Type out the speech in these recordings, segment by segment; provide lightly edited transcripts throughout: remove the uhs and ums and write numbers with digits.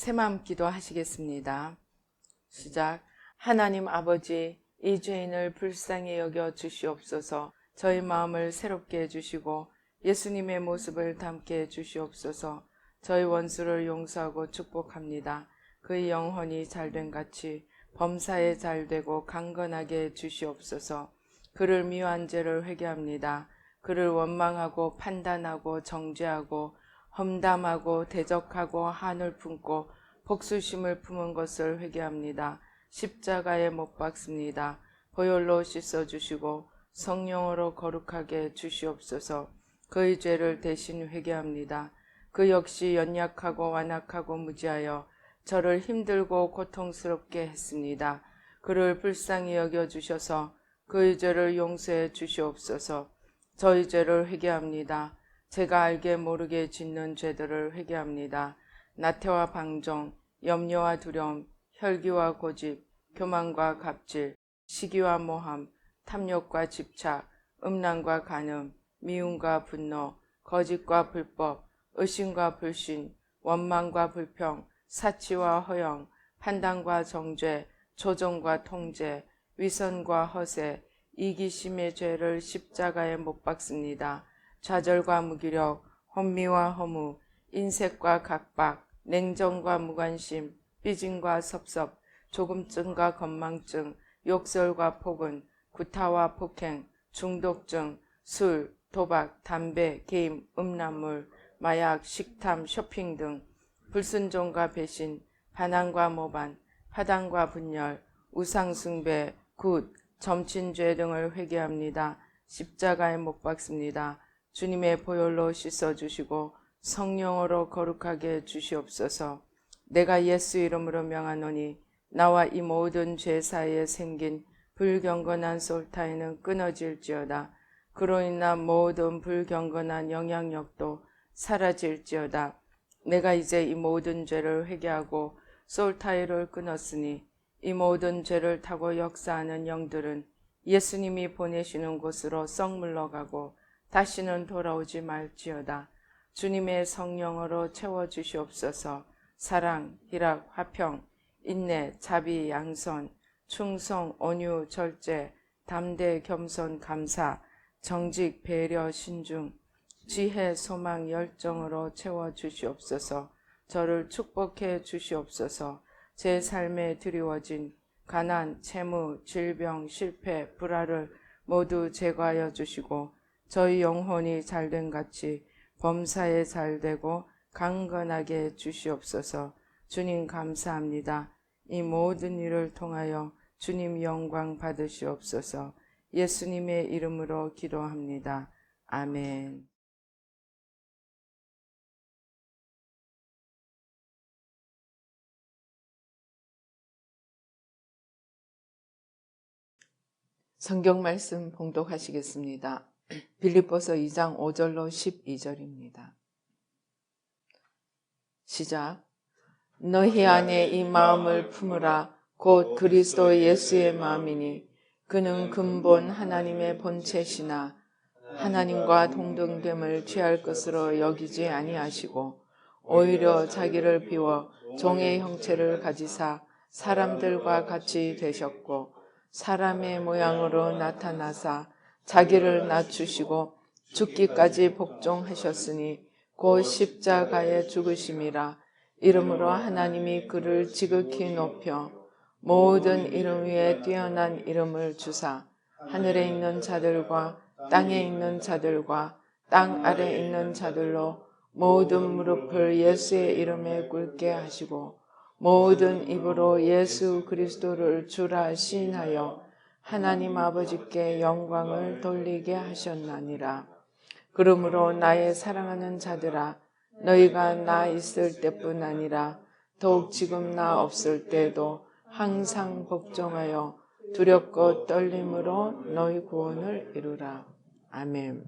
새마음 기도 하시겠습니다. 시작. 하나님 아버지, 이 죄인을 불쌍히 여겨 주시옵소서. 저희 마음을 새롭게 해주시고 예수님의 모습을 담게 해주시옵소서. 저희 원수를 용서하고 축복합니다. 그의 영혼이 잘된 같이 범사에 잘되고 강건하게 해주시옵소서. 그를 미워한 죄를 회개합니다. 그를 원망하고 판단하고 정죄하고 험담하고 대적하고 한을 품고 복수심을 품은 것을 회개합니다. 십자가에 못 박습니다. 보혈로 씻어주시고 성령으로 거룩하게 주시옵소서. 그의 죄를 대신 회개합니다. 그 역시 연약하고 완악하고 무지하여 저를 힘들고 고통스럽게 했습니다. 그를 불쌍히 여겨주셔서 그의 죄를 용서해 주시옵소서. 저희 죄를 회개합니다. 제가 알게 모르게 짓는 죄들을 회개합니다. 나태와 방종, 염려와 두려움, 혈기와 고집, 교만과 갑질, 시기와 모함, 탐욕과 집착, 음란과 간음, 미움과 분노, 거짓과 불법, 의심과 불신, 원망과 불평, 사치와 허영, 판단과 정죄, 조종과 통제, 위선과 허세, 이기심의 죄를 십자가에 못 박습니다. 좌절과 무기력, 혼미와 허무, 인색과 각박, 냉정과 무관심, 삐짐과 섭섭, 조금증과 건망증, 욕설과 폭언, 구타와 폭행, 중독증, 술, 도박, 담배, 게임, 음란물, 마약, 식탐, 쇼핑 등 불순종과 배신, 반항과 모반, 파당과 분열, 우상숭배, 굿, 점친죄 등을 회개합니다. 십자가에 못 박습니다. 주님의 보혈로 씻어주시고 성령으로 거룩하게 주시옵소서. 내가 예수 이름으로 명하노니 나와 이 모든 죄 사이에 생긴 불경건한 솔타이는 끊어질지어다. 그로 인한 모든 불경건한 영향력도 사라질지어다. 내가 이제 이 모든 죄를 회개하고 솔타이를 끊었으니 이 모든 죄를 타고 역사하는 영들은 예수님이 보내시는 곳으로 썩 물러가고 다시는 돌아오지 말지어다. 주님의 성령으로 채워주시옵소서. 사랑, 희락, 화평, 인내, 자비, 양선, 충성, 온유, 절제, 담대, 겸손, 감사, 정직, 배려, 신중, 지혜, 소망, 열정으로 채워주시옵소서. 저를 축복해 주시옵소서. 제 삶에 드리워진 가난, 채무, 질병, 실패, 불화를 모두 제거하여 주시고 저희 영혼이 잘된 같이 범사에 잘되고 강건하게 주시옵소서. 주님 감사합니다. 이 모든 일을 통하여 주님 영광 받으시옵소서. 예수님의 이름으로 기도합니다. 아멘. 성경 말씀 봉독하시겠습니다. 빌립보서 2장 5절로 12절입니다. 시작. 너희 안에 이 마음을 품으라. 곧 그리스도 예수의 마음이니 그는 근본 하나님의 본체시나 하나님과 동등됨을 취할 것으로 여기지 아니하시고 오히려 자기를 비워 종의 형체를 가지사 사람들과 같이 되셨고 사람의 모양으로 나타나사 자기를 낮추시고 죽기까지 복종하셨으니 곧 십자가에 죽으심이라. 이름으로 하나님이 그를 지극히 높여 모든 이름 위에 뛰어난 이름을 주사 하늘에 있는 자들과 땅에 있는 자들과 땅 아래 있는 자들로 모든 무릎을 예수의 이름에 꿇게 하시고 모든 입으로 예수 그리스도를 주라 시인하여 하나님 아버지께 영광을 돌리게 하셨나니라. 그러므로 나의 사랑하는 자들아, 너희가 나 있을 때뿐 아니라 더욱 지금 나 없을 때도 항상 복종하여 두렵고 떨림으로 너희 구원을 이루라. 아멘.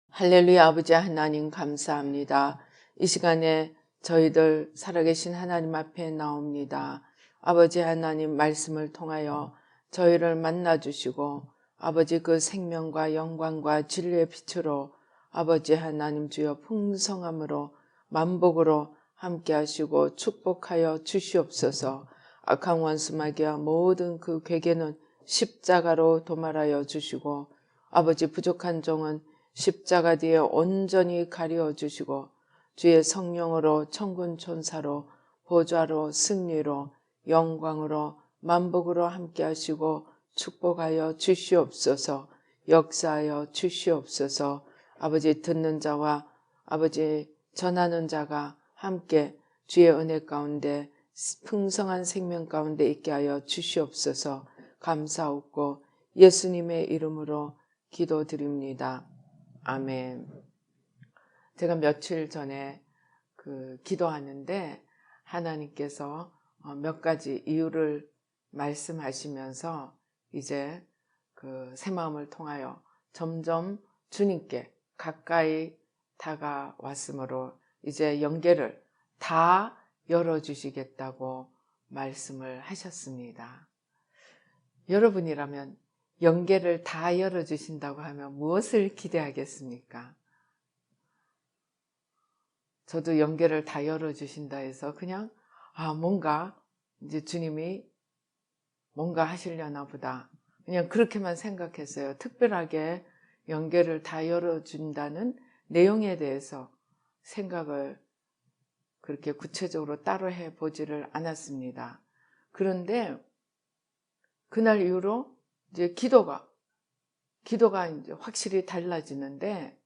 할렐루야. 아버지 하나님 감사합니다. 이 시간에 저희들 살아계신 하나님 앞에 나옵니다. 아버지 하나님 말씀을 통하여 저희를 만나주시고 아버지 그 생명과 영광과 진리의 빛으로 아버지 하나님 주여 풍성함으로 만복으로 함께 하시고 축복하여 주시옵소서. 악한 원수 마귀와 모든 그 괴계는 십자가로 도말하여 주시고 아버지 부족한 종은 십자가 뒤에 온전히 가려 주시고 주의 성령으로 천군 천사로 보좌로 승리로 영광으로 만복으로 함께 하시고 축복하여 주시옵소서. 역사하여 주시옵소서. 아버지 듣는 자와 아버지 전하는 자가 함께 주의 은혜 가운데 풍성한 생명 가운데 있게 하여 주시옵소서. 감사하고 예수님의 이름으로 기도드립니다. 아멘. 제가 며칠 전에 기도하는데 하나님께서 몇 가지 이유를 말씀하시면서 이제 새 마음을 통하여 점점 주님께 가까이 다가왔으므로 이제 연계를 다 열어주시겠다고 말씀을 하셨습니다. 여러분이라면 연계를 다 열어주신다고 하면 무엇을 기대하겠습니까? 저도 연계를 다 열어주신다 해서 그냥 뭔가 이제 주님이 뭔가 하시려나 보다 그냥 그렇게만 생각했어요. 특별하게 연계를 다 열어준다는 내용에 대해서 생각을 그렇게 구체적으로 따로 해보지를 않았습니다. 그런데 그날 이후로 이제 기도가 이제 확실히 달라지는데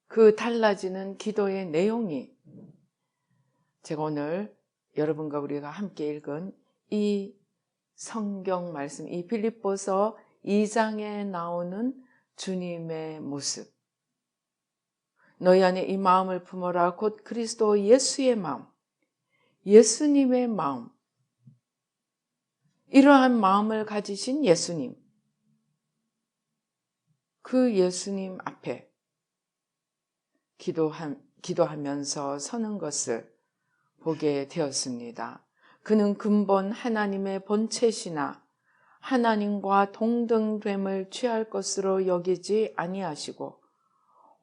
그 달라지는 기도의 내용이 제가 오늘 여러분과 우리가 함께 읽은 이 성경 말씀, 이 빌립보서 2장에 나오는 주님의 모습, 너희 안에 이 마음을 품어라 곧 그리스도 예수의 마음, 예수님의 마음, 이러한 마음을 가지신 예수님, 그 예수님 앞에 기도하면서 서는 것을 보게 되었습니다. 그는 근본 하나님의 본체시나 하나님과 동등됨을 취할 것으로 여기지 아니하시고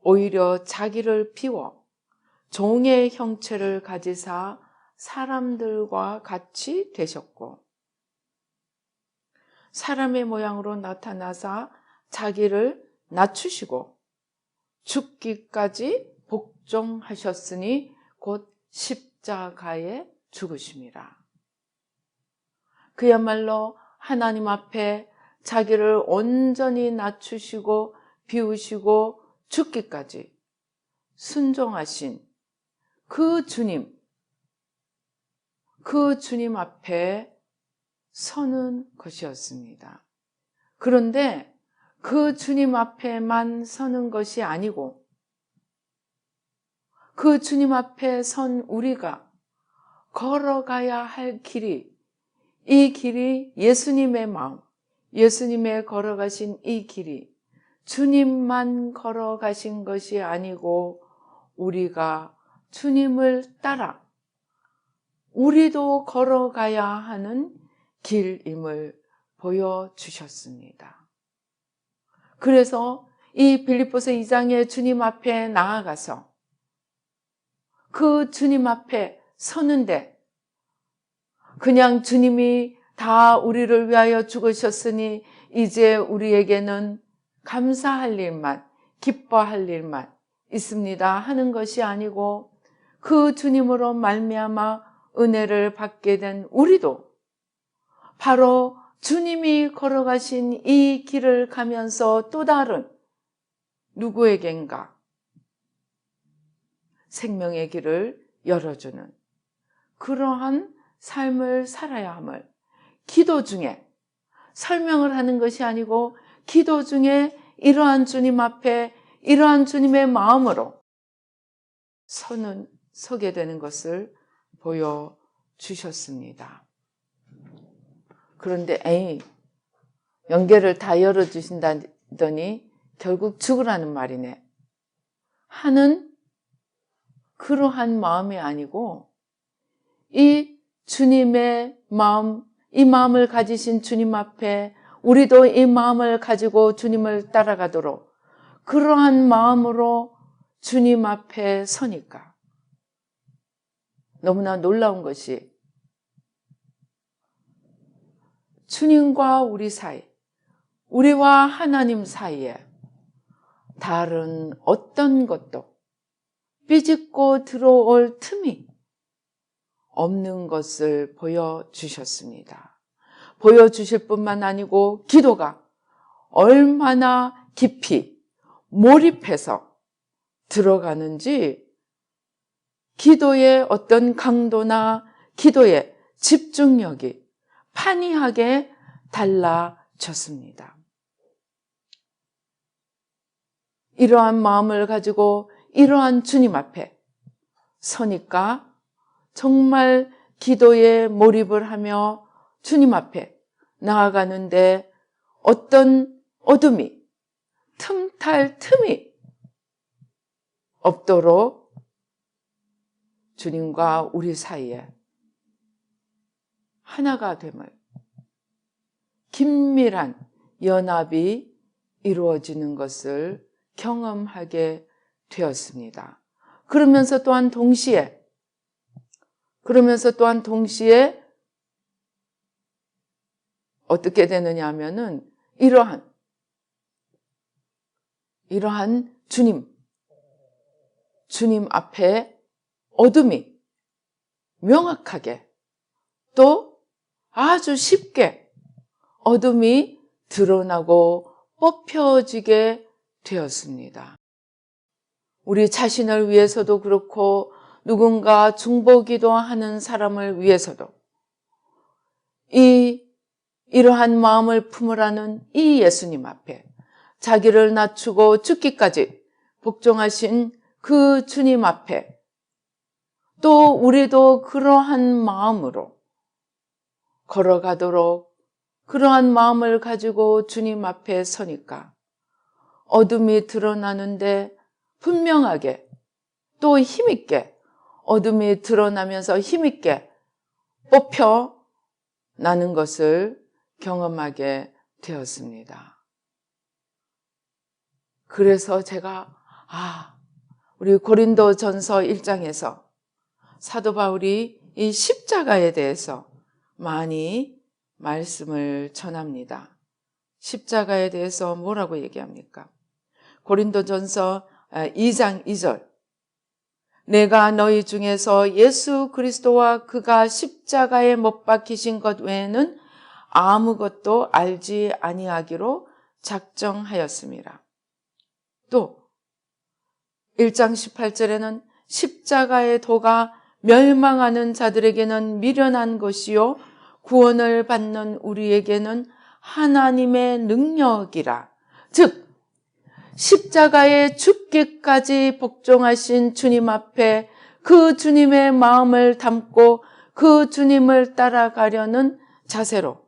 오히려 자기를 비워 종의 형체를 가지사 사람들과 같이 되셨고 사람의 모양으로 나타나사 자기를 낮추시고 죽기까지 복종하셨으니 곧 십자가에 죽으심이라. 그야말로 하나님 앞에 자기를 온전히 낮추시고 비우시고 죽기까지 순종하신 그 주님 앞에 서는 것이었습니다. 그런데 그 주님 앞에만 서는 것이 아니고 그 주님 앞에 선 우리가 걸어가야 할 길이, 이 길이 예수님의 마음, 예수님의 걸어가신 이 길이 주님만 걸어가신 것이 아니고 우리가 주님을 따라 우리도 걸어가야 하는 길임을 보여주셨습니다. 그래서 이 빌립보서 2장의 주님 앞에 나아가서 그 주님 앞에 서는데 그냥 주님이 다 우리를 위하여 죽으셨으니 이제 우리에게는 감사할 일만, 기뻐할 일만 있습니다 하는 것이 아니고 그 주님으로 말미암아 은혜를 받게 된 우리도 바로 주님이 걸어가신 이 길을 가면서 또 다른 누구에겐가 생명의 길을 열어주는 그러한 삶을 살아야 함을 기도 중에 설명을 하는 것이 아니고 기도 중에 이러한 주님 앞에 이러한 주님의 마음으로 서게 되는 것을 보여주셨습니다. 그런데 연계를 다 열어주신다더니 결국 죽으라는 말이네 하는 그러한 마음이 아니고 이 주님의 마음, 이 마음을 가지신 주님 앞에 우리도 이 마음을 가지고 주님을 따라가도록 그러한 마음으로 주님 앞에 서니까 너무나 놀라운 것이 주님과 우리 사이, 우리와 하나님 사이에 다른 어떤 것도 삐집고 들어올 틈이 없는 것을 보여주셨습니다. 보여주실 뿐만 아니고 기도가 얼마나 깊이 몰입해서 들어가는지 기도의 어떤 강도나 기도의 집중력이 판이하게 달라졌습니다. 이러한 마음을 가지고 이러한 주님 앞에 서니까 정말 기도에 몰입을 하며 주님 앞에 나아가는데 어떤 어둠이 틈탈 틈이 없도록 주님과 우리 사이에 하나가 됨을, 긴밀한 연합이 이루어지는 것을 경험하게 되었습니다. 그러면서 또한 동시에 어떻게 되느냐 하면은 이러한 주님 앞에 어둠이 명확하게 또 아주 쉽게 어둠이 드러나고 뽑혀지게 되었습니다. 우리 자신을 위해서도 그렇고 누군가 중보기도 하는 사람을 위해서도 이러한 마음을 품으라는 이 예수님 앞에 자기를 낮추고 죽기까지 복종하신 그 주님 앞에 또 우리도 그러한 마음으로 걸어가도록 그러한 마음을 가지고 주님 앞에 서니까 어둠이 드러나는데 분명하게 또 힘있게 어둠이 드러나면서 힘있게 뽑혀나는 것을 경험하게 되었습니다. 그래서 제가 우리 고린도전서 1장에서 사도 바울이 이 십자가에 대해서 많이 말씀을 전합니다. 십자가에 대해서 뭐라고 얘기합니까? 고린도전서 2장 2절 내가 너희 중에서 예수 그리스도와 그가 십자가에 못 박히신 것 외에는 아무것도 알지 아니하기로 작정하였습니다. 또 1장 18절에는 십자가의 도가 멸망하는 자들에게는 미련한 것이요 구원을 받는 우리에게는 하나님의 능력이라. 즉 십자가에 죽기까지 복종하신 주님 앞에 그 주님의 마음을 담고 그 주님을 따라가려는 자세로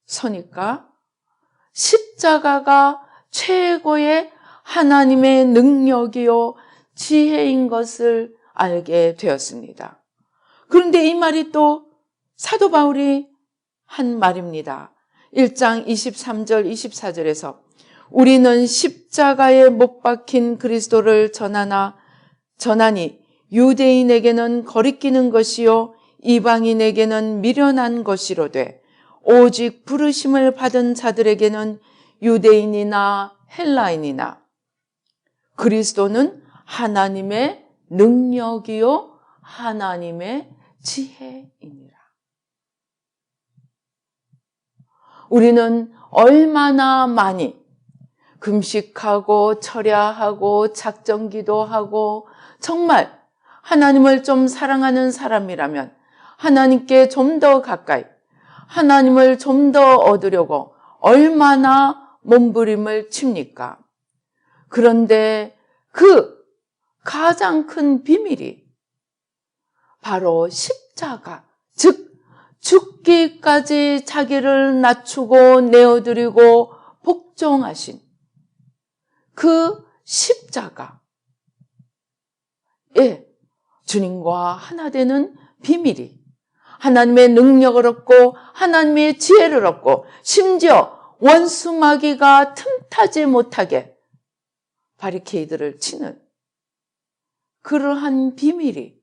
서니까 십자가가 최고의 하나님의 능력이요 지혜인 것을 알게 되었습니다. 그런데 이 말이 또 사도 바울이 한 말입니다. 1장 23절 24절에서 우리는 십자가에 못 박힌 그리스도를 전하니 유대인에게는 거리끼는 것이요 이방인에게는 미련한 것이로되 오직 부르심을 받은 자들에게는 유대인이나 헬라인이나 그리스도는 하나님의 능력이요 하나님의 지혜이니라. 우리는 얼마나 많이 금식하고 철야하고 작정기도하고 정말 하나님을 좀 사랑하는 사람이라면 하나님께 좀 더 가까이 하나님을 좀 더 얻으려고 얼마나 몸부림을 칩니까? 그런데 그 가장 큰 비밀이 바로 십자가, 즉 죽기까지 자기를 낮추고 내어드리고 복종하신 그 십자가에 주님과 하나 되는 비밀이 하나님의 능력을 얻고 하나님의 지혜를 얻고 심지어 원수 마귀가 틈타지 못하게 바리케이드를 치는 그러한 비밀이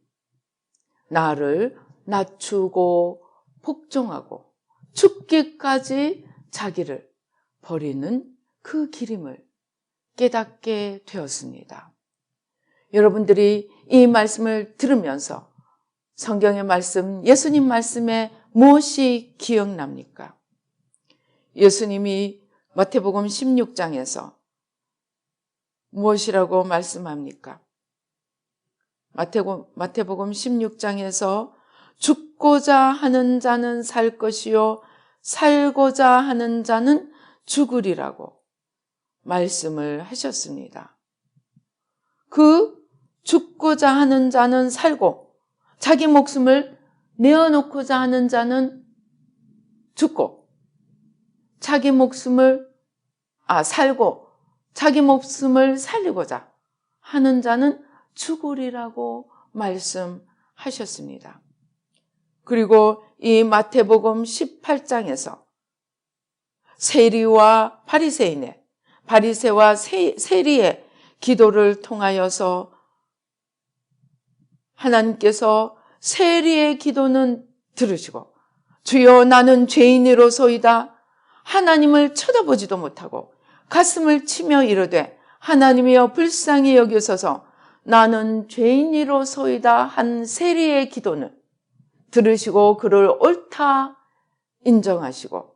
나를 낮추고 복종하고 죽기까지 자기를 버리는 그 길임을 깨닫게 되었습니다. 여러분들이 이 말씀을 들으면서 성경의 말씀, 예수님 말씀에 무엇이 기억납니까? 예수님이 마태복음 16장에서 무엇이라고 말씀합니까? 마태복음 16장에서 죽고자 하는 자는 살 것이요 살고자 하는 자는 죽으리라고 말씀을 하셨습니다. 그 죽고자 하는 자는 살고 자기 목숨을 내어놓고자 하는 자는 죽고 자기 목숨을 살고 자기 목숨을 살리고자 하는 자는 죽으리라고 말씀하셨습니다. 그리고 이 마태복음 18장에서 세리와 바리새와 세리의 기도를 통하여서 하나님께서 세리의 기도는 들으시고 주여 나는 죄인이로소이다 하나님을 쳐다보지도 못하고 가슴을 치며 이르되 하나님이여 불쌍히 여기소서 나는 죄인이로소이다 한 세리의 기도는 들으시고 그를 옳다 인정하시고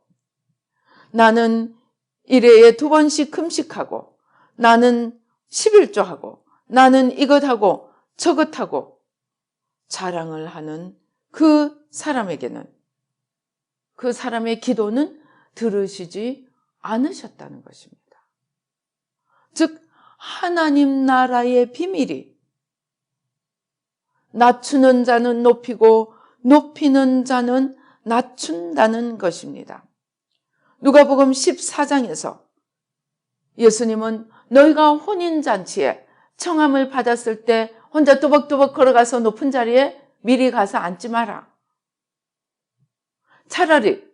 나는 일회에 2번씩 금식하고 나는 11조하고 나는 이것하고 저것하고 자랑을 하는 그 사람에게는 그 사람의 기도는 들으시지 않으셨다는 것입니다. 즉 하나님 나라의 비밀이 낮추는 자는 높이고 높이는 자는 낮춘다는 것입니다. 누가복음 14장에서 예수님은 너희가 혼인잔치에 청함을 받았을 때 혼자 또박또박 걸어가서 높은 자리에 미리 가서 앉지 마라. 차라리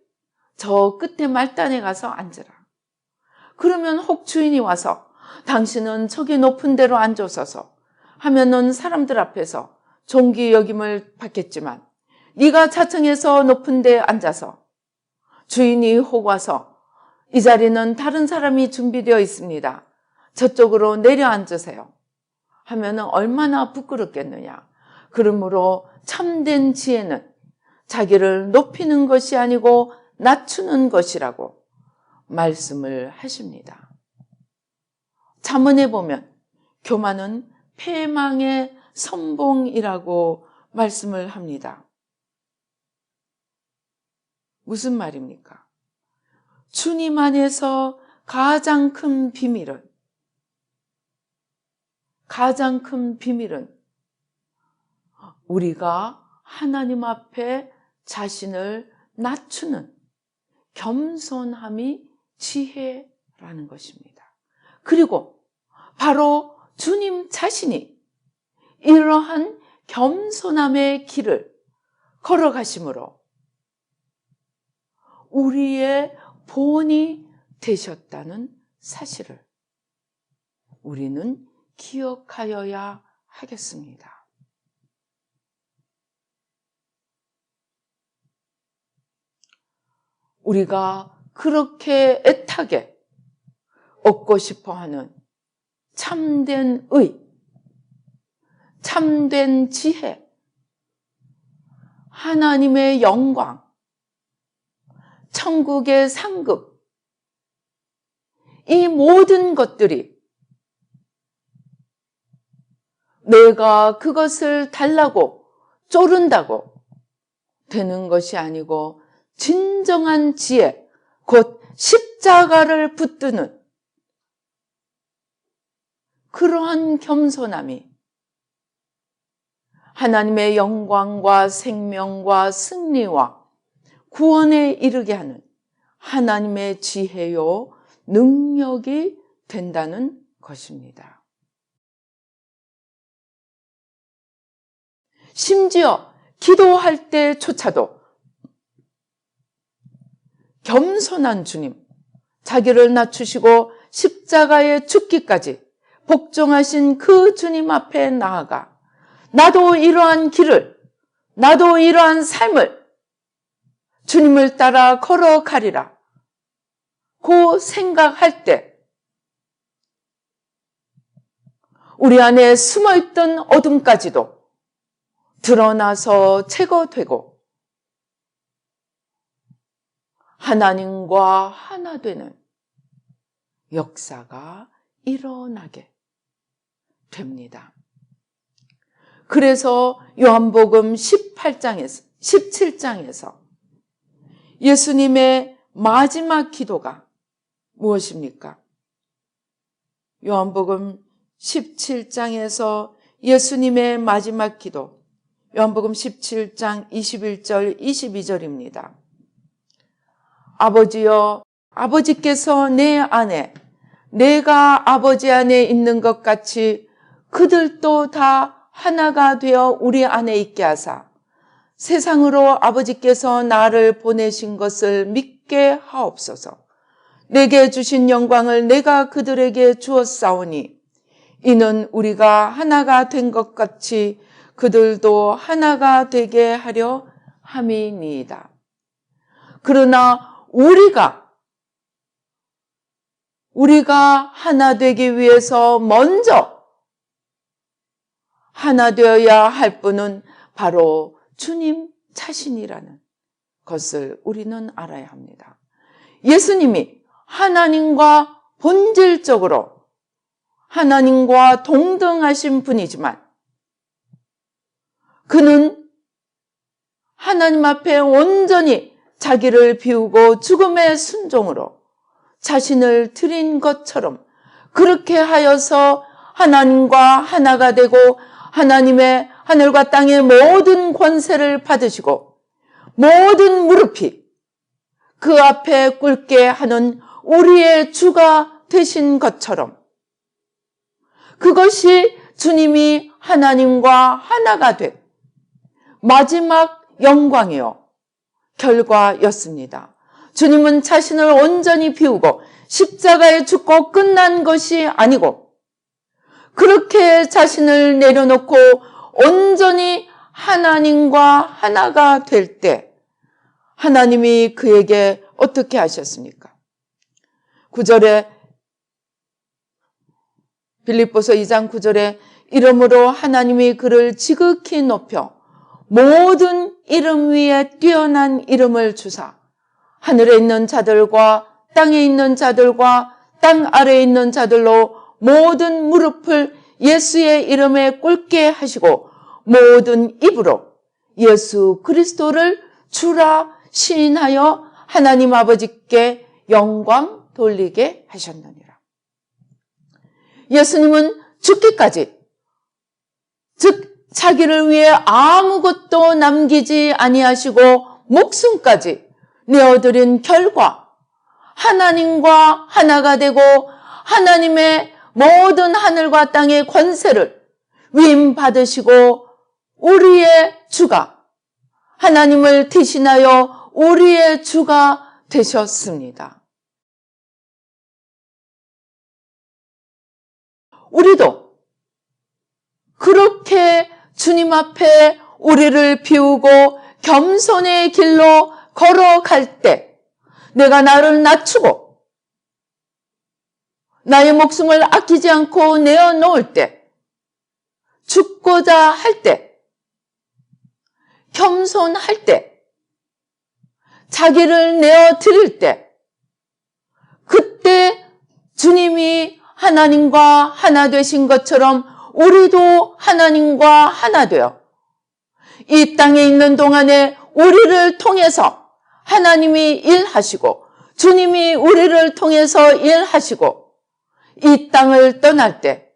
저 끝에 말단에 가서 앉으라. 그러면 혹 주인이 와서 당신은 저기 높은 데로 앉으소서 하면은 사람들 앞에서 존귀 여김을 받겠지만 네가 자청에서 높은 데 앉아서 주인이 혹 와서 이 자리는 다른 사람이 준비되어 있습니다. 저쪽으로 내려앉으세요. 하면은 얼마나 부끄럽겠느냐. 그러므로 참된 지혜는 자기를 높이는 것이 아니고 낮추는 것이라고 말씀을 하십니다. 잠언에 보면 교만은 패망의 선봉이라고 말씀을 합니다. 무슨 말입니까? 주님 안에서 가장 큰 비밀은 우리가 하나님 앞에 자신을 낮추는 겸손함이 지혜라는 것입니다. 그리고 바로 주님 자신이 이러한 겸손함의 길을 걸어가심으로 우리의 본이 되셨다는 사실을 우리는 기억하여야 하겠습니다. 우리가 그렇게 애타게 얻고 싶어하는 참된 의, 참된 지혜, 하나님의 영광, 천국의 상급, 이 모든 것들이 내가 그것을 달라고 쪼른다고 되는 것이 아니고 진정한 지혜, 곧 십자가를 붙드는 그러한 겸손함이 하나님의 영광과 생명과 승리와 구원에 이르게 하는 하나님의 지혜요 능력이 된다는 것입니다. 심지어 기도할 때조차도 겸손한 주님, 자기를 낮추시고 십자가에 죽기까지 복종하신 그 주님 앞에 나아가 나도 이러한 길을 나도 이러한 삶을 주님을 따라 걸어가리라 고 생각할 때 우리 안에 숨어있던 어둠까지도 드러나서 제거되고 하나님과 하나 되는 역사가 일어나게 됩니다. 그래서 요한복음 17장에서 예수님의 마지막 기도가 무엇입니까? 요한복음 17장에서 예수님의 마지막 기도, 요한복음 17장 21절 22절입니다. 아버지여, 아버지께서 내 안에, 내가 아버지 안에 있는 것 같이 그들도 다 하나가 되어 우리 안에 있게 하사 세상으로 아버지께서 나를 보내신 것을 믿게 하옵소서. 내게 주신 영광을 내가 그들에게 주었사오니 이는 우리가 하나가 된 것 같이 그들도 하나가 되게 하려 함이니이다. 그러나 우리가 하나 되기 위해서 먼저 하나 되어야 할 분은 바로 주님 자신이라는 것을 우리는 알아야 합니다. 예수님이 하나님과 본질적으로 하나님과 동등하신 분이지만 그는 하나님 앞에 온전히 자기를 비우고 죽음의 순종으로 자신을 드린 것처럼 그렇게 하여서 하나님과 하나가 되고 하나님의 하늘과 땅의 모든 권세를 받으시고 모든 무릎이 그 앞에 꿇게 하는 우리의 주가 되신 것처럼 그것이 주님이 하나님과 하나가 된 마지막 영광이요 결과였습니다. 주님은 자신을 온전히 비우고 십자가에 죽고 끝난 것이 아니고 그렇게 자신을 내려놓고 온전히 하나님과 하나가 될 때 하나님이 그에게 어떻게 하셨습니까? 9절에 빌립보서 2장 9절에 이름으로 하나님이 그를 지극히 높여 모든 이름 위에 뛰어난 이름을 주사 하늘에 있는 자들과 땅에 있는 자들과 땅 아래에 있는 자들로 모든 무릎을 예수의 이름에 꿇게 하시고 모든 입으로 예수 그리스도를 주라 시인하여 하나님 아버지께 영광 돌리게 하셨느니라. 예수님은 죽기까지 즉 자기를 위해 아무것도 남기지 아니하시고 목숨까지 내어드린 결과 하나님과 하나가 되고 하나님의 모든 하늘과 땅의 권세를 위임받으시고 우리의 주가 하나님을 대신하여 우리의 주가 되셨습니다. 우리도 그렇게 주님 앞에 우리를 비우고 겸손의 길로 걸어갈 때 내가 나를 낮추고 나의 목숨을 아끼지 않고 내어놓을 때 죽고자 할 때 겸손할 때 자기를 내어드릴 때 그때 주님이 하나님과 하나 되신 것처럼 우리도 하나님과 하나 되어 이 땅에 있는 동안에 우리를 통해서 하나님이 일하시고 주님이 우리를 통해서 일하시고 이 땅을 떠날 때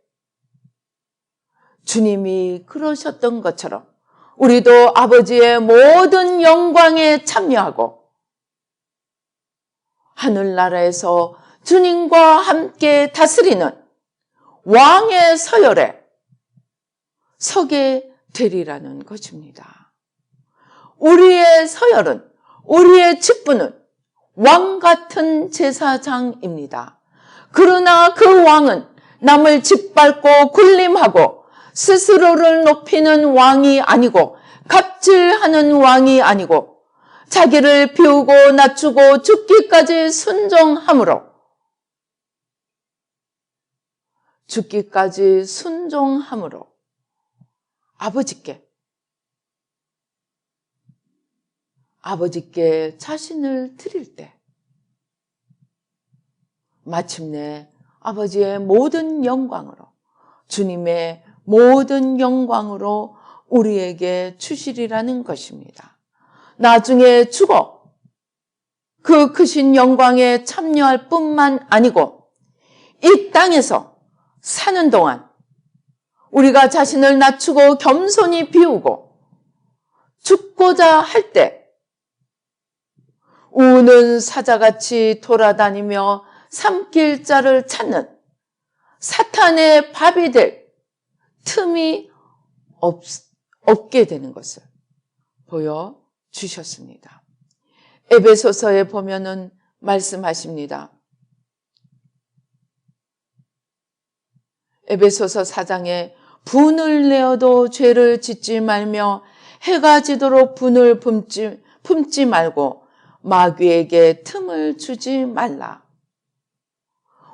주님이 그러셨던 것처럼 우리도 아버지의 모든 영광에 참여하고 하늘나라에서 주님과 함께 다스리는 왕의 서열에 서게 되리라는 것입니다. 우리의 서열은 우리의 직분은 왕 같은 제사장입니다. 그러나 그 왕은 남을 짓밟고 군림하고 스스로를 높이는 왕이 아니고 갑질하는 왕이 아니고 자기를 비우고 낮추고 죽기까지 순종함으로 아버지께 자신을 드릴 때 마침내 아버지의 모든 영광으로, 주님의 모든 영광으로 우리에게 주시리라는 것입니다. 나중에 죽어 그 크신 영광에 참여할 뿐만 아니고 이 땅에서 사는 동안 우리가 자신을 낮추고 겸손히 비우고 죽고자 할 때 우는 사자같이 돌아다니며 삼킬 자를 찾는 사탄의 밥이 될 틈이 없게 되는 것을 보여주셨습니다. 에베소서에 보면은 말씀하십니다. 에베소서 4장에 분을 내어도 죄를 짓지 말며 해가 지도록 분을 품지 말고 마귀에게 틈을 주지 말라.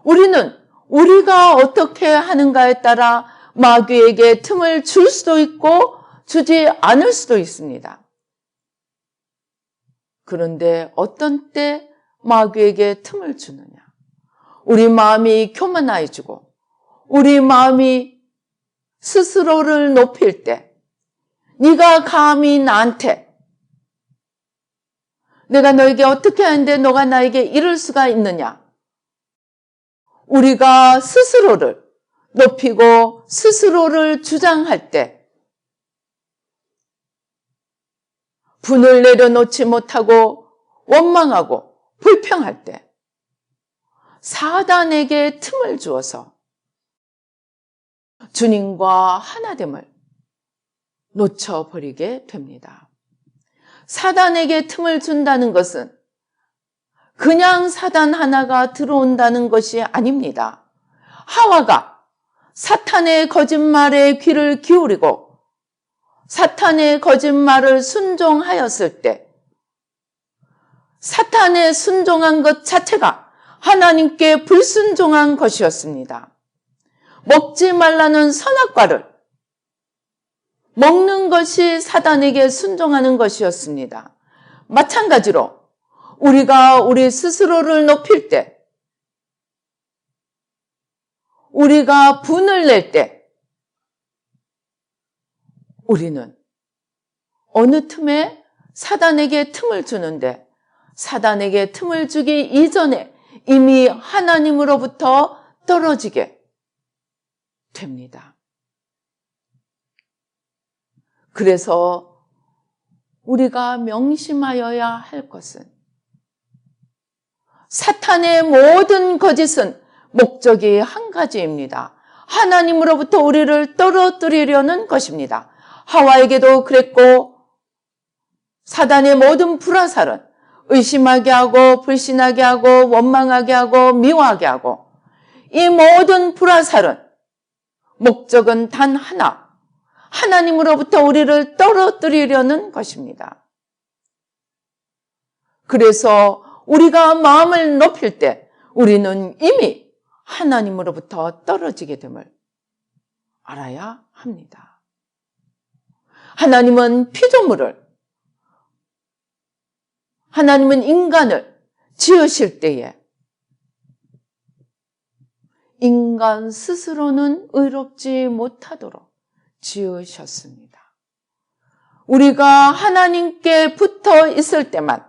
우리는 우리가 어떻게 하는가에 따라 마귀에게 틈을 줄 수도 있고 주지 않을 수도 있습니다. 그런데 어떤 때 마귀에게 틈을 주느냐? 우리 마음이 교만해지고 우리 마음이 스스로를 높일 때 네가 감히 나한테 내가 너에게 어떻게 하는데 너가 나에게 이럴 수가 있느냐? 우리가 스스로를 높이고 스스로를 주장할 때 분을 내려놓지 못하고 원망하고 불평할 때 사단에게 틈을 주어서 주님과 하나됨을 놓쳐버리게 됩니다. 사단에게 틈을 준다는 것은 그냥 사단 하나가 들어온다는 것이 아닙니다. 하와가 사탄의 거짓말에 귀를 기울이고 사탄의 거짓말을 순종하였을 때 사탄에 순종한 것 자체가 하나님께 불순종한 것이었습니다. 먹지 말라는 선악과를 먹는 것이 사단에게 순종하는 것이었습니다. 마찬가지로 우리가 우리 스스로를 높일 때, 우리가 분을 낼 때, 우리는 어느 틈에 사단에게 틈을 주는데 사단에게 틈을 주기 이전에 이미 하나님으로부터 떨어지게 됩니다. 그래서 우리가 명심하여야 할 것은 사탄의 모든 거짓은 목적이 한 가지입니다. 하나님으로부터 우리를 떨어뜨리려는 것입니다. 하와에게도 그랬고 사단의 모든 불화살은 의심하게 하고 불신하게 하고 원망하게 하고 미워하게 하고 이 모든 불화살은 목적은 단 하나, 하나님으로부터 우리를 떨어뜨리려는 것입니다. 그래서 우리가 마음을 높일 때 우리는 이미 하나님으로부터 떨어지게 됨을 알아야 합니다. 하나님은 하나님은 인간을 지으실 때에 인간 스스로는 의롭지 못하도록 지으셨습니다. 우리가 하나님께 붙어 있을 때만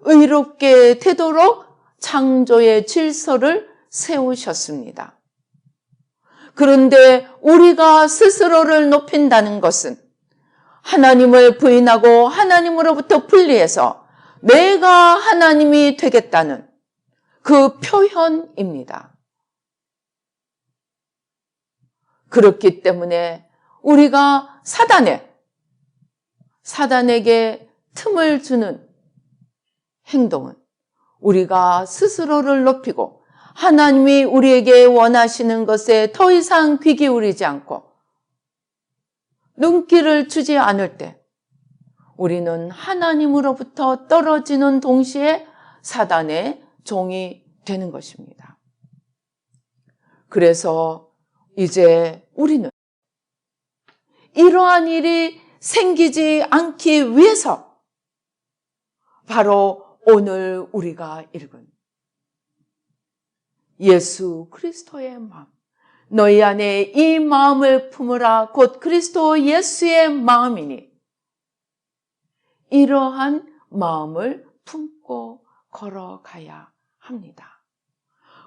의롭게 되도록 창조의 질서를 세우셨습니다. 그런데 우리가 스스로를 높인다는 것은 하나님을 부인하고 하나님으로부터 분리해서 내가 하나님이 되겠다는 그 표현입니다. 그렇기 때문에 우리가 사단에게 틈을 주는 행동은 우리가 스스로를 높이고 하나님이 우리에게 원하시는 것에 더 이상 귀 기울이지 않고 눈길을 주지 않을 때 우리는 하나님으로부터 떨어지는 동시에 사단의 종이 되는 것입니다. 그래서 이제 우리는 이러한 일이 생기지 않기 위해서 바로 오늘 우리가 읽은 예수 그리스도의 마음, 너희 안에 이 마음을 품으라 곧 그리스도 예수의 마음이니, 이러한 마음을 품고 걸어가야 합니다.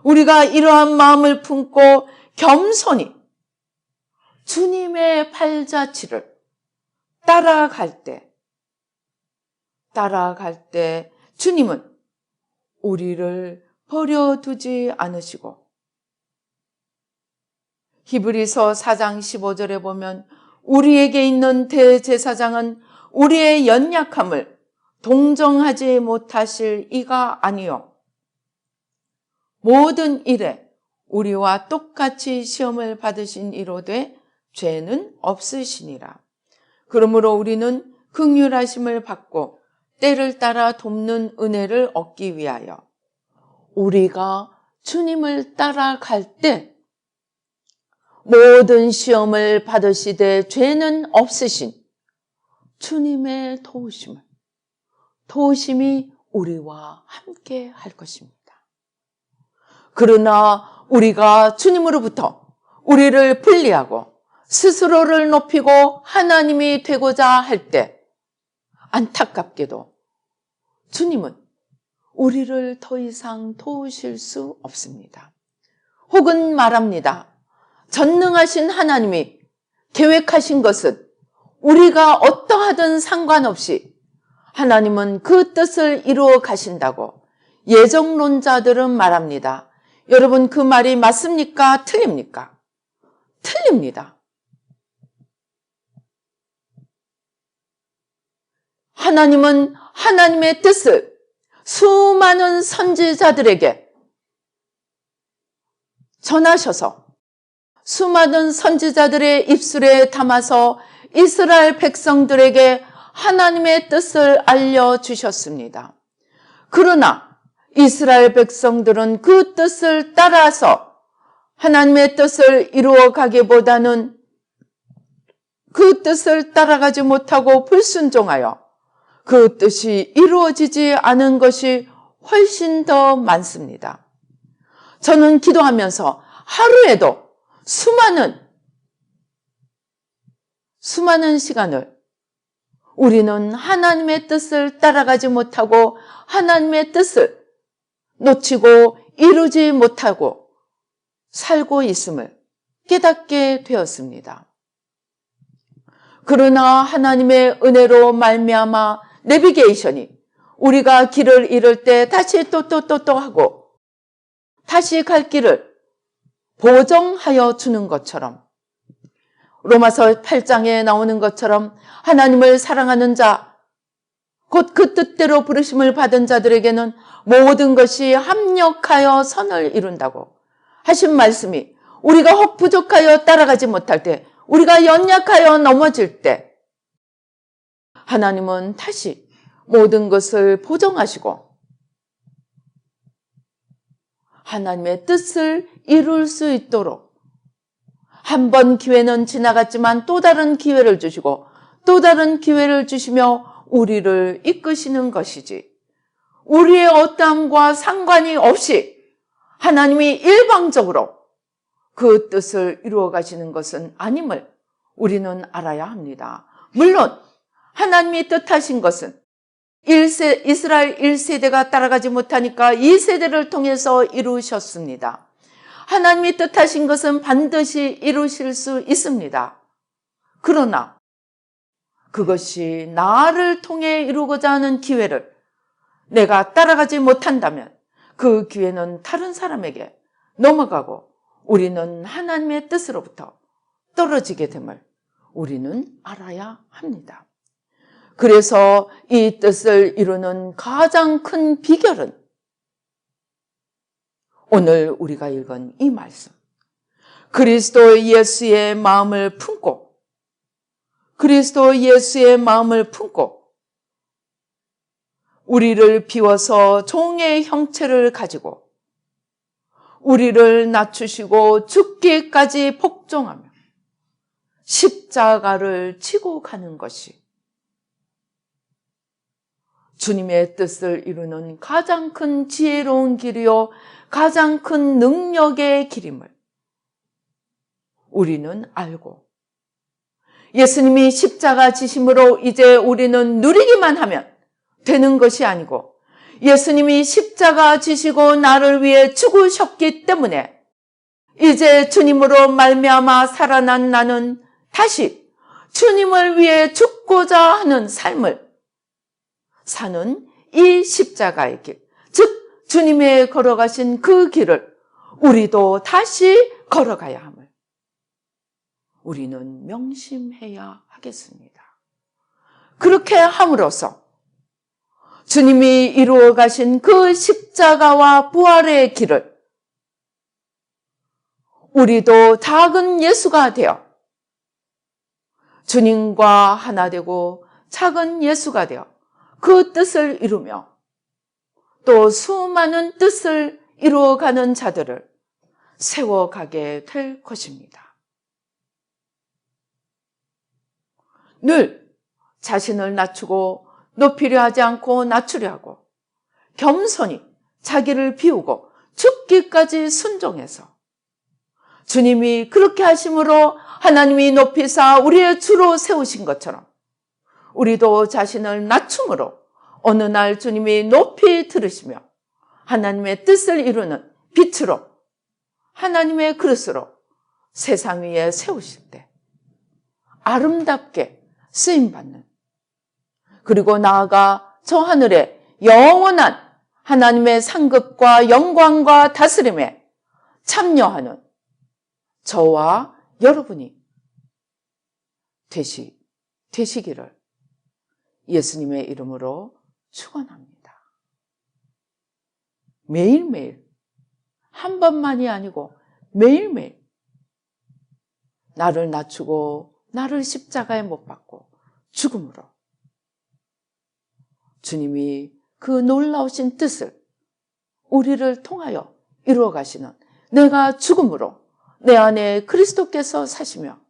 우리가 이러한 마음을 품고 겸손히 주님의 발자취를 따라갈 때 주님은 우리를 버려두지 않으시고, 히브리서 4장 15절에 보면 우리에게 있는 대제사장은 우리의 연약함을 동정하지 못하실 이가 아니요 모든 일에 우리와 똑같이 시험을 받으신 이로되 죄는 없으시니라. 그러므로 우리는 긍휼하심을 받고 때를 따라 돕는 은혜를 얻기 위하여 우리가 주님을 따라갈 때 모든 시험을 받으시되 죄는 없으신 주님의 도우심이 우리와 함께 할 것입니다. 그러나 우리가 주님으로부터 우리를 분리하고 스스로를 높이고 하나님이 되고자 할 때 안타깝게도 주님은 우리를 더 이상 도우실 수 없습니다. 혹은 말합니다. 전능하신 하나님이 계획하신 것은 우리가 어떠하든 상관없이 하나님은 그 뜻을 이루어 가신다고 예정론자들은 말합니다. 여러분, 그 말이 맞습니까? 틀립니까? 틀립니다. 하나님은 하나님의 뜻을 수많은 선지자들에게 전하셔서 수많은 선지자들의 입술에 담아서 이스라엘 백성들에게 하나님의 뜻을 알려주셨습니다. 그러나 이스라엘 백성들은 그 뜻을 따라서 하나님의 뜻을 이루어가기보다는 그 뜻을 따라가지 못하고 불순종하여 그 뜻이 이루어지지 않은 것이 훨씬 더 많습니다. 저는 기도하면서 하루에도 수많은 시간을 우리는 하나님의 뜻을 따라가지 못하고 하나님의 뜻을 놓치고 이루지 못하고 살고 있음을 깨닫게 되었습니다. 그러나 하나님의 은혜로 말미암아 내비게이션이 우리가 길을 잃을 때 다시 또 하고 다시 갈 길을 보정하여 주는 것처럼, 로마서 8장에 나오는 것처럼 하나님을 사랑하는 자, 곧 그 뜻대로 부르심을 받은 자들에게는 모든 것이 합력하여 선을 이룬다고 하신 말씀이, 우리가 혹 부족하여 따라가지 못할 때, 우리가 연약하여 넘어질 때 하나님은 다시 모든 것을 보정하시고 하나님의 뜻을 이룰 수 있도록 한 번 기회는 지나갔지만 또 다른 기회를 주시고 또 다른 기회를 주시며 우리를 이끄시는 것이지, 우리의 어떠함과 상관이 없이 하나님이 일방적으로 그 뜻을 이루어 가시는 것은 아님을 우리는 알아야 합니다. 물론 하나님이 뜻하신 것은 이스라엘 1세대가 따라가지 못하니까 2세대를 통해서 이루셨습니다. 하나님이 뜻하신 것은 반드시 이루실 수 있습니다. 그러나 그것이 나를 통해 이루고자 하는 기회를 내가 따라가지 못한다면 그 기회는 다른 사람에게 넘어가고 우리는 하나님의 뜻으로부터 떨어지게 됨을 우리는 알아야 합니다. 그래서 이 뜻을 이루는 가장 큰 비결은 오늘 우리가 읽은 이 말씀, 그리스도 예수의 마음을 품고 그리스도 예수의 마음을 품고 우리를 비워서 종의 형체를 가지고 우리를 낮추시고 죽기까지 복종하며 십자가를 지고 가는 것이 주님의 뜻을 이루는 가장 큰 지혜로운 길이요 가장 큰 능력의 길임을 우리는 알고 예수님이 십자가 지심으로 이제 우리는 누리기만 하면 되는 것이 아니고 예수님이 십자가 지시고 나를 위해 죽으셨기 때문에 이제 주님으로 말미암아 살아난 나는 다시 주님을 위해 죽고자 하는 삶을 사는 이 십자가의 길, 즉 주님의 걸어가신 그 길을 우리도 다시 걸어가야 함을 우리는 명심해야 하겠습니다. 그렇게 함으로써 주님이 이루어 가신 그 십자가와 부활의 길을 우리도 작은 예수가 되어 주님과 하나 되고 작은 예수가 되어 그 뜻을 이루며 또 수많은 뜻을 이루어가는 자들을 세워가게 될 것입니다. 늘 자신을 낮추고 높이려 하지 않고 낮추려 하고 겸손히 자기를 비우고 죽기까지 순종해서 주님이 그렇게 하심으로 하나님이 높이사 우리의 주로 세우신 것처럼 우리도 자신을 낮춤으로 어느 날 주님이 높이 들으시며 하나님의 뜻을 이루는 빛으로 하나님의 그릇으로 세상 위에 세우실 때 아름답게 쓰임받는 그리고 나아가 저 하늘에 영원한 하나님의 상급과 영광과 다스림에 참여하는 저와 여러분이 되시기를 예수님의 이름으로 축원합니다. 매일매일 한 번만이 아니고 매일매일 나를 낮추고 나를 십자가에 못 박고 죽음으로 주님이 그 놀라우신 뜻을 우리를 통하여 이루어 가시는 내가 죽음으로 내 안에 그리스도께서 사시며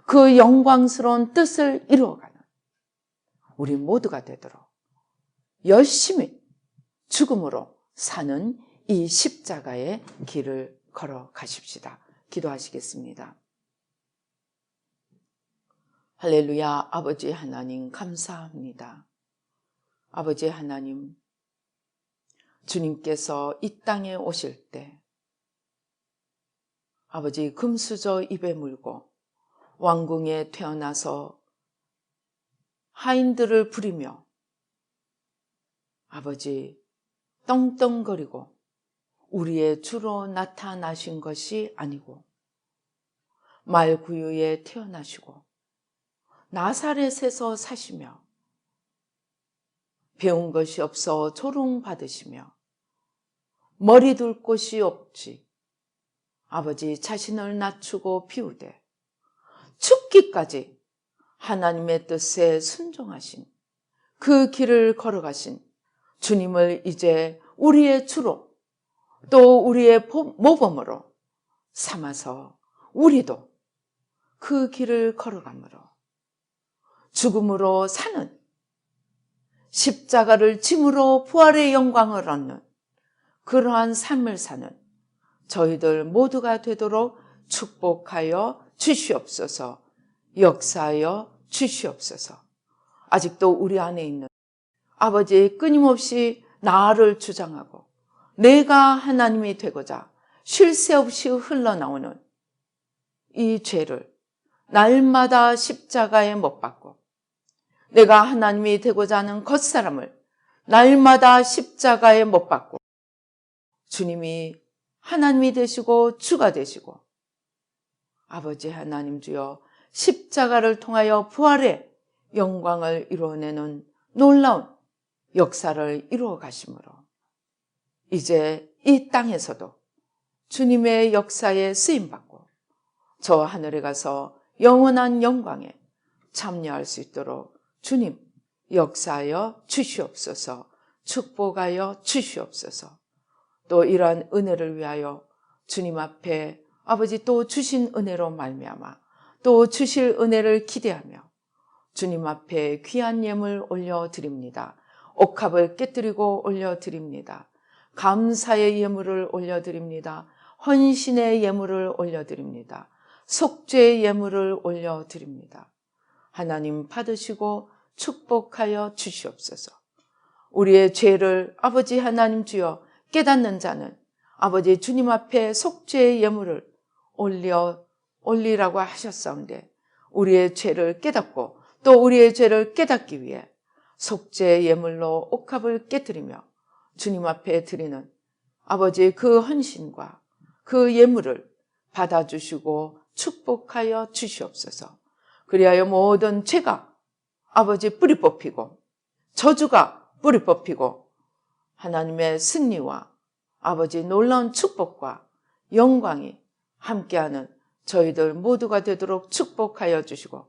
그 영광스러운 뜻을 이루어가는 우리 모두가 되도록 열심히 죽음으로 사는 이 십자가의 길을 걸어 가십시다. 기도하시겠습니다. 할렐루야. 아버지 하나님 감사합니다. 아버지 하나님, 주님께서 이 땅에 오실 때 아버지 금수저 입에 물고 왕궁에 태어나서 하인들을 부리며 아버지 떵떵거리고 우리의 주로 나타나신 것이 아니고 말구유에 태어나시고 나사렛에서 사시며 배운 것이 없어 조롱받으시며 머리 둘 곳이 없지 아버지 자신을 낮추고 비우되 죽기까지 하나님의 뜻에 순종하신 그 길을 걸어가신 주님을 이제 우리의 주로 또 우리의 모범으로 삼아서 우리도 그 길을 걸어가므로 죽음으로 사는 십자가를 짐으로 부활의 영광을 얻는 그러한 삶을 사는 저희들 모두가 되도록 축복하여 주시옵소서. 역사하여 주시옵소서. 아직도 우리 안에 있는 아버지 끊임없이 나를 주장하고 내가 하나님이 되고자 쉴 새 없이 흘러나오는 이 죄를 날마다 십자가에 못 박고 내가 하나님이 되고자 하는 겉사람을 날마다 십자가에 못 박고 주님이 하나님이 되시고 주가 되시고 아버지 하나님 주여 십자가를 통하여 부활의 영광을 이루어내는 놀라운 역사를 이루어 가심으로 이제 이 땅에서도 주님의 역사에 쓰임받고 저 하늘에 가서 영원한 영광에 참여할 수 있도록 주님 역사하여 주시옵소서. 축복하여 주시옵소서. 또 이러한 은혜를 위하여 주님 앞에 아버지 또 주신 은혜로 말미암아 또 주실 은혜를 기대하며 주님 앞에 귀한 예물 올려드립니다. 옥합을 깨뜨리고 올려드립니다. 감사의 예물을 올려드립니다. 헌신의 예물을 올려드립니다. 속죄의 예물을 올려드립니다. 하나님 받으시고 축복하여 주시옵소서. 우리의 죄를 아버지 하나님 주여 깨닫는 자는 아버지 주님 앞에 속죄의 예물을 올리라고 하셨사온데 우리의 죄를 깨닫고 또 우리의 죄를 깨닫기 위해 속죄의 예물로 옥합을 깨뜨리며 주님 앞에 드리는 아버지의 그 헌신과 그 예물을 받아주시고 축복하여 주시옵소서. 그리하여 모든 죄가 아버지 뿌리 뽑히고 저주가 뿌리 뽑히고 하나님의 승리와 아버지 놀라운 축복과 영광이 함께하는 저희들 모두가 되도록 축복하여 주시고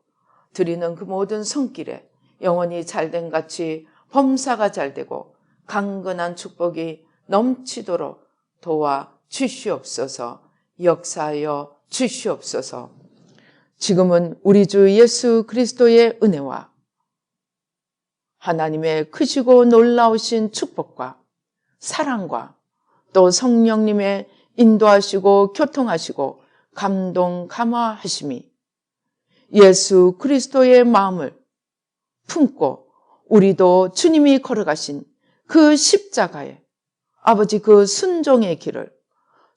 드리는 그 모든 손길에 영원히 잘된 같이 범사가 잘되고 강건한 축복이 넘치도록 도와 주시옵소서. 역사하여 주시옵소서. 지금은 우리 주 예수 그리스도의 은혜와 하나님의 크시고 놀라우신 축복과 사랑과 또 성령님의 인도하시고 교통하시고 감동 감화하심이 예수 그리스도의 마음을 품고 우리도 주님이 걸어가신 그 십자가에 아버지 그 순종의 길을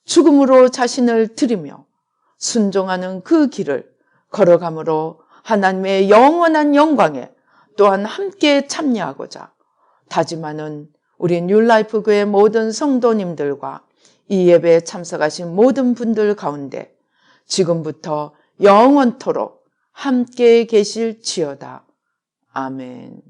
죽음으로 자신을 드리며 순종하는 그 길을 걸어감으로 하나님의 영원한 영광에 또한 함께 참여하고자 다짐하는 우리 뉴라이프 교회 모든 성도님들과 이 예배에 참석하신 모든 분들 가운데 지금부터 영원토록 함께 계실지어다. 아멘.